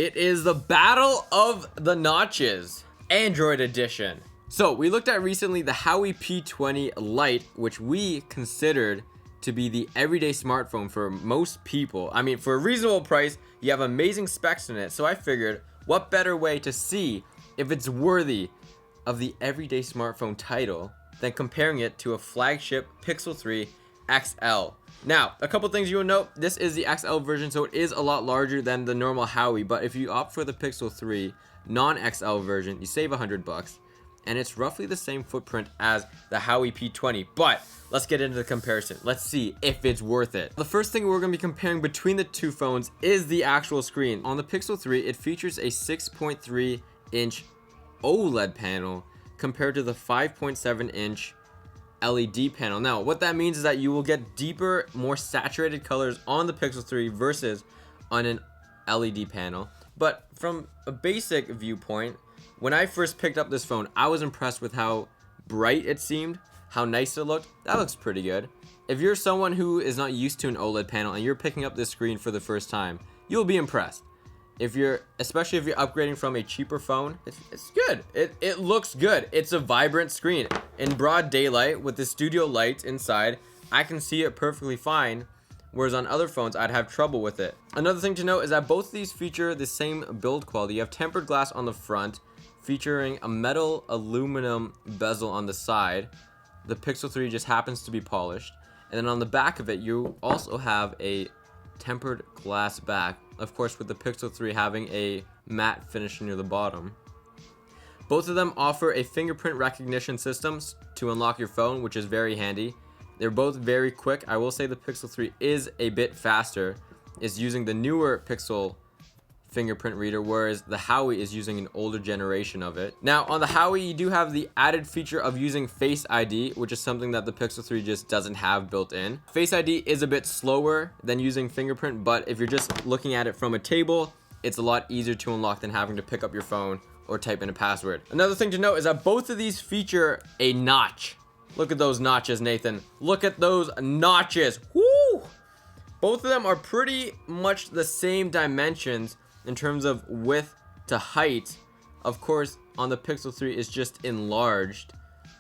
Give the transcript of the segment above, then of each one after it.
It is the battle of the notches, Android edition. So we looked at recently the Huawei P20 Lite, which we considered to be the everyday smartphone for most people. I mean, for a reasonable price, you have amazing specs in it. So I figured, what better way to see if it's worthy of the everyday smartphone title than comparing it to a flagship Pixel 3 XL. Now, a couple things you will note, this is the XL version, so it is a lot larger than the normal Huawei, but if you opt for the Pixel 3 non-XL version, you save $100, and it's roughly the same footprint as the Huawei P20. But let's get into the comparison. Let's see if it's worth it. The first thing we're going to be comparing between the two phones is the actual screen. On the Pixel 3, it features a 6.3 inch OLED panel compared to the 5.7 inch LED panel. Now, what that means is that you will get deeper, more saturated colors on the Pixel 3 versus on an LED panel. But from a basic viewpoint, when I first picked up this phone, I was impressed with how bright it seemed, how nice it looked. That looks pretty good. If you're someone who is not used to an OLED panel and you're picking up this screen for the first time, you'll be impressed. Especially if you're upgrading from a cheaper phone, it's good. It looks good. It's a vibrant screen. In broad daylight with the studio lights inside, I can see it perfectly fine, whereas on other phones, I'd have trouble with it. Another thing to note is that both of these feature the same build quality. You have tempered glass on the front, featuring a metal aluminum bezel on the side. The Pixel 3 just happens to be polished. And then on the back of it, you also have a tempered glass back, of course with the Pixel 3 having a matte finish near the bottom. Both of them offer a fingerprint recognition system to unlock your phone, which is very handy. They're both very quick. I will say the Pixel 3 is a bit faster. It's using the newer Pixel fingerprint reader, whereas the Huawei is using an older generation of it. Now, on the Huawei, you do have the added feature of using Face ID, which is something that the Pixel 3 just doesn't have built in. Face ID is a bit slower than using fingerprint, but if you're just looking at it from a table, it's a lot easier to unlock than having to pick up your phone or type in a password. Another thing to note is that both of these feature a notch. Look at those notches, Nathan. Look at those notches. Woo! Both of them are pretty much the same dimensions in terms of width to height. Of course, on the Pixel 3, it's just enlarged,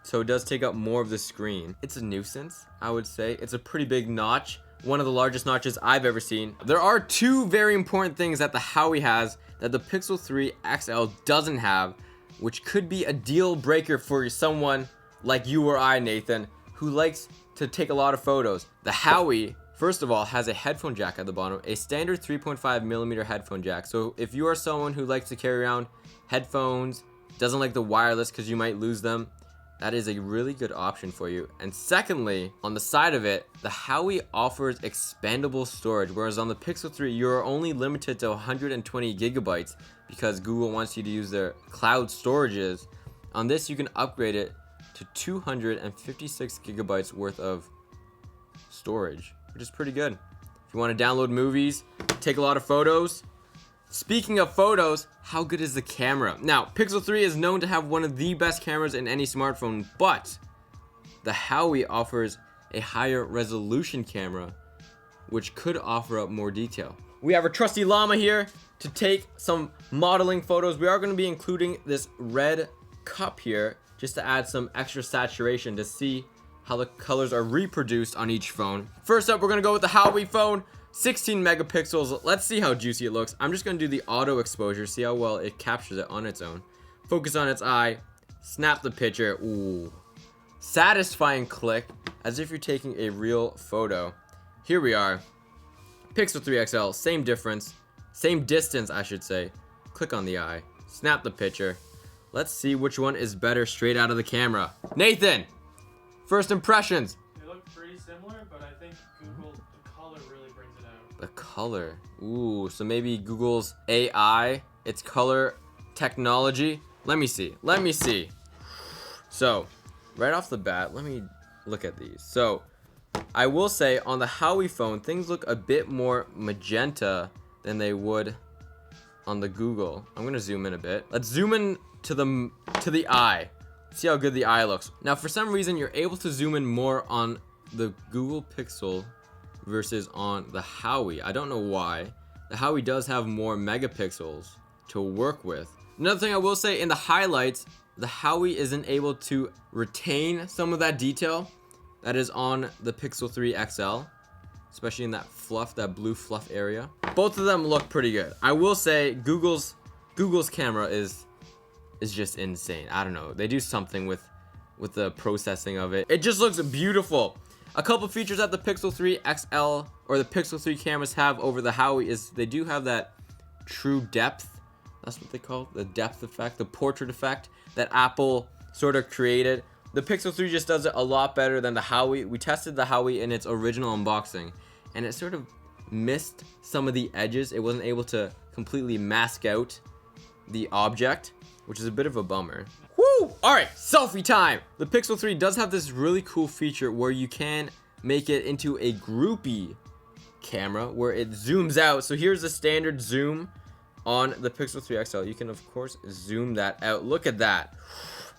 so it does take up more of the screen. It's a nuisance, I would say. It's a pretty big notch, one of the largest notches I've ever seen. There are two very important things that the Huawei has that the Pixel 3 XL doesn't have, which could be a deal breaker for someone like you or I, Nathan, who likes to take a lot of photos. The Huawei, first of all, has a headphone jack at the bottom, a standard 3.5mm headphone jack. So if you are someone who likes to carry around headphones, doesn't like the wireless because you might lose them, that is a really good option for you. And secondly, on the side of it, the Huawei offers expandable storage, whereas on the Pixel 3, you're only limited to 120 gigabytes because Google wants you to use their cloud storages. On this, you can upgrade it to 256 gigabytes worth of storage, which is pretty good. If you want to download movies, take a lot of photos. Speaking of photos, how good is the camera? Now, Pixel 3 is known to have one of the best cameras in any smartphone, but the Huawei offers a higher resolution camera, which could offer up more detail. We have our trusty llama here to take some modeling photos. We are going to be including this red cup here just to add some extra saturation to see how the colors are reproduced on each phone. First up, we're gonna go with the Huawei phone, 16 megapixels. Let's see how juicy it looks. I'm just gonna do the auto exposure, see how well it captures it on its own. Focus on its eye, snap the picture. Ooh, satisfying click, as if you're taking a real photo. Here we are, Pixel 3 XL, same difference, same distance, I should say. Click on the eye, snap the picture. Let's see which one is better straight out of the camera. Nathan, first impressions. They look pretty similar, but I think the color really brings it out. The color. Ooh, so maybe Google's AI, its color technology. Let me see. So, right off the bat, let me look at these. So, I will say on the Huawei phone, things look a bit more magenta than they would on the Google. I'm gonna zoom in a bit. Let's zoom in to the eye. See how good the eye looks. Now, for some reason, you're able to zoom in more on the Google Pixel versus on the Huawei. I don't know why. the Huawei does have more megapixels to work with. Another thing I will say, in the highlights, the Huawei isn't able to retain some of that detail that is on the Pixel 3 XL, especially in that fluff, that blue fluff area. Both of them look pretty good. I will say Google's camera is just insane. I don't know. They do something with the processing of it. It just looks beautiful. A couple features that the Pixel 3 XL or the Pixel 3 cameras have over the Huawei is they do have that true depth. That's what they call it, the depth effect, the portrait effect that Apple sort of created. The Pixel 3 just does it a lot better than the Huawei. We tested the Huawei in its original unboxing, and it sort of missed some of the edges. It wasn't able to completely mask out the object, which is a bit of a bummer. Woo! Alright, selfie time! The Pixel 3 does have this really cool feature where you can make it into a groupie camera where it zooms out. So here's the standard zoom on the Pixel 3 XL. You can, of course, zoom that out. Look at that.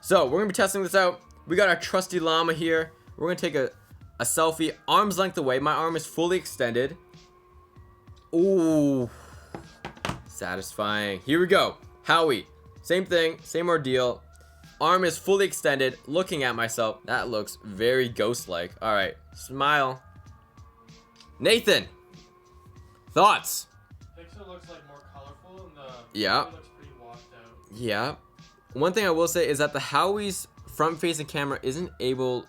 So we're going to be testing this out. We got our trusty llama here. We're going to take a selfie arm's length away. My arm is fully extended. Ooh. Satisfying. Here we go. Huawei. Same thing. Same ordeal. Arm is fully extended, looking at myself. That looks very ghost-like. All right, smile. Nathan, thoughts? Pixel looks like more colorful, and the Yeah. Huawei looks pretty washed out. Yeah. One thing I will say is that the Huawei's front-facing camera isn't able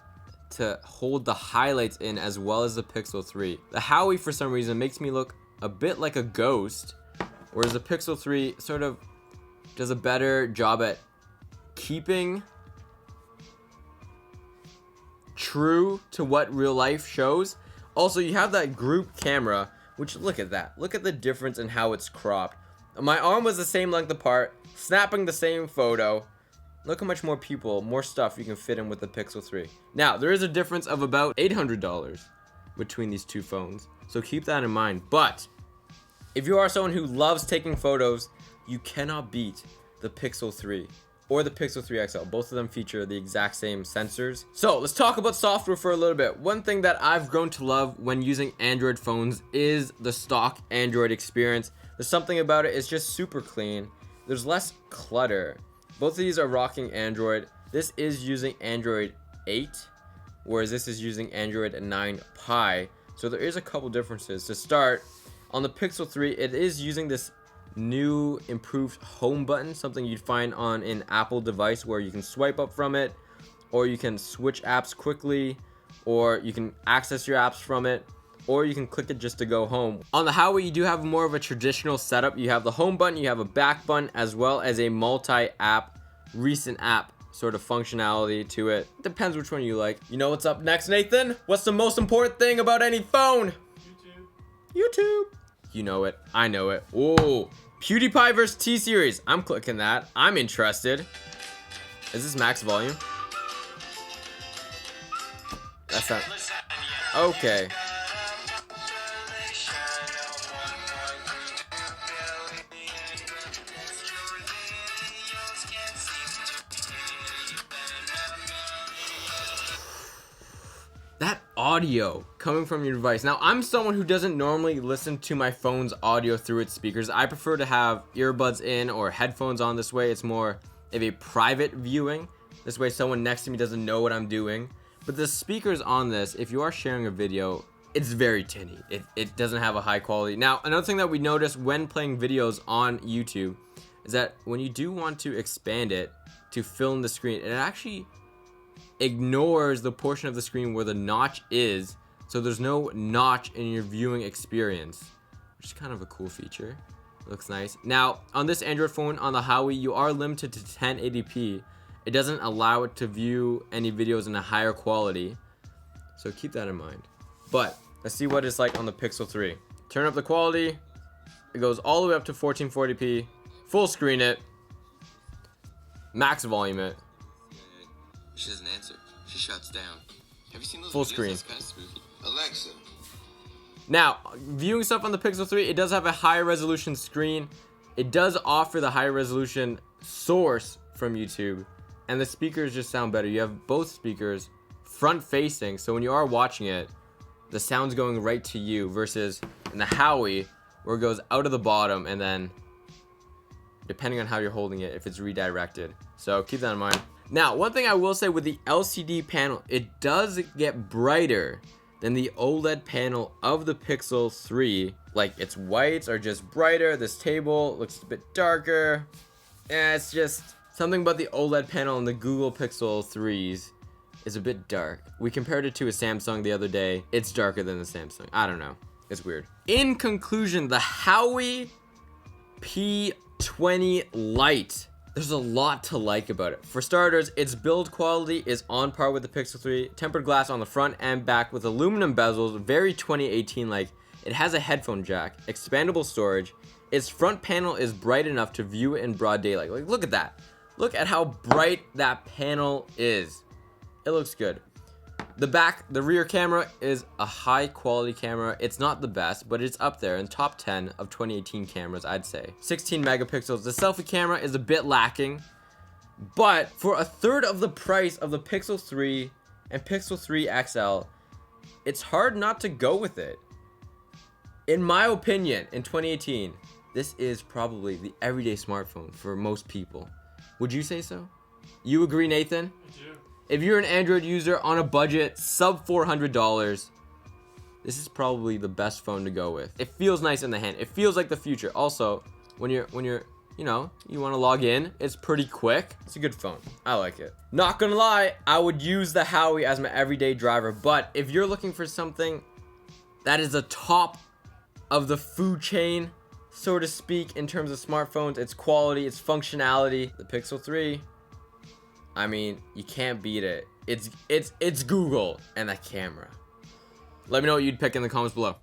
to hold the highlights in as well as the Pixel 3. The Huawei, for some reason, makes me look a bit like a ghost, whereas the Pixel 3 sort of does a better job at keeping true to what real life shows. Also, you have that group camera, which, look at that. Look at the difference in how it's cropped. My arm was the same length apart, snapping the same photo. Look how much more people, more stuff you can fit in with the Pixel 3. Now, there is a difference of about $800 between these two phones, so keep that in mind. But if you are someone who loves taking photos, you cannot beat the Pixel 3 or the Pixel 3 XL. Both of them feature the exact same sensors. So let's talk about software for a little bit. One thing that I've grown to love when using Android phones is the stock Android experience. There's something about it, it's just super clean. There's less clutter. Both of these are rocking Android. This is using Android 8, whereas this is using Android 9 Pie. So there is a couple differences. To start, on the Pixel 3, it is using this new improved home button, something you'd find on an Apple device where you can swipe up from it, or you can switch apps quickly, or you can access your apps from it, or you can click it just to go home. On the Huawei, you do have more of a traditional setup. You have the home button, you have a back button, as well as a multi-app, recent app sort of functionality to it. Depends which one you like. You know what's up next, Nathan? What's the most important thing about any phone? YouTube. You know it. I know it. Ooh. PewDiePie versus T-Series. I'm clicking that. I'm interested. Is this max volume? That's not. Okay. That audio coming from your device. Now, I'm someone who doesn't normally listen to my phone's audio through its speakers. I prefer to have earbuds in or headphones on. This way it's more of a private viewing. This way someone next to me doesn't know what I'm doing. But the speakers on this, if you are sharing a video, it's very tinny. It doesn't have a high quality. Now, another thing that we notice when playing videos on YouTube is that when you do want to expand it to film the screen, it actually ignores the portion of the screen where the notch is, so there's no notch in your viewing experience, which is kind of a cool feature. Looks nice. Now, on this Android phone, on the Huawei, you are limited to 1080p. It doesn't allow it to view any videos in a higher quality, so keep that in mind. But let's see what it's like on the Pixel 3. Turn up the quality. It goes all the way up to 1440p. Full screen it. Max volume it. She doesn't answer. She shuts down. Have you seen those full videos? screen. That's kind of spooky. Alexa. Now, viewing stuff on the Pixel 3, it does have a higher resolution screen. It does offer the higher resolution source from YouTube, and the speakers just sound better. You have both speakers front facing, so when you are watching it, the sound's going right to you, versus in the Huawei, where it goes out of the bottom and then depending on how you're holding it, if it's redirected. So keep that in mind. Now, one thing I will say with the LCD panel, it does get brighter than the OLED panel of the Pixel 3. Like, its whites are just brighter. This table looks a bit darker. It's just something about the OLED panel on the Google Pixel 3s is a bit dark. We compared it to a Samsung the other day. It's darker than the Samsung. I don't know. It's weird. In conclusion, the Huawei P20 Lite. There's a lot to like about it. For starters, its build quality is on par with the Pixel 3. Tempered glass on the front and back with aluminum bezels, very 2018-like. It has a headphone jack, expandable storage. Its front panel is bright enough to view it in broad daylight. Like, look at that. Look at how bright that panel is. It looks good. The rear camera is a high quality camera. It's not the best, but it's up there in top 10 of 2018 cameras, I'd say. 16 megapixels. The selfie camera is a bit lacking, but for a third of the price of the Pixel 3 and Pixel 3 XL, it's hard not to go with it. In my opinion, in 2018, this is probably the everyday smartphone for most people. Would you say so? You agree, Nathan? I do. If you're an Android user on a budget sub $400, this is probably the best phone to go with. It feels nice in the hand. It feels like the future. Also, when you're you know, you want to log in, it's pretty quick. It's a good phone. I like it. Not gonna lie, I would use the Huawei as my everyday driver, but if you're looking for something that is the top of the food chain, so to speak, in terms of smartphones, its quality, its functionality, the Pixel 3, I mean, you can't beat it. It's Google and that camera. Let me know what you'd pick in the comments below.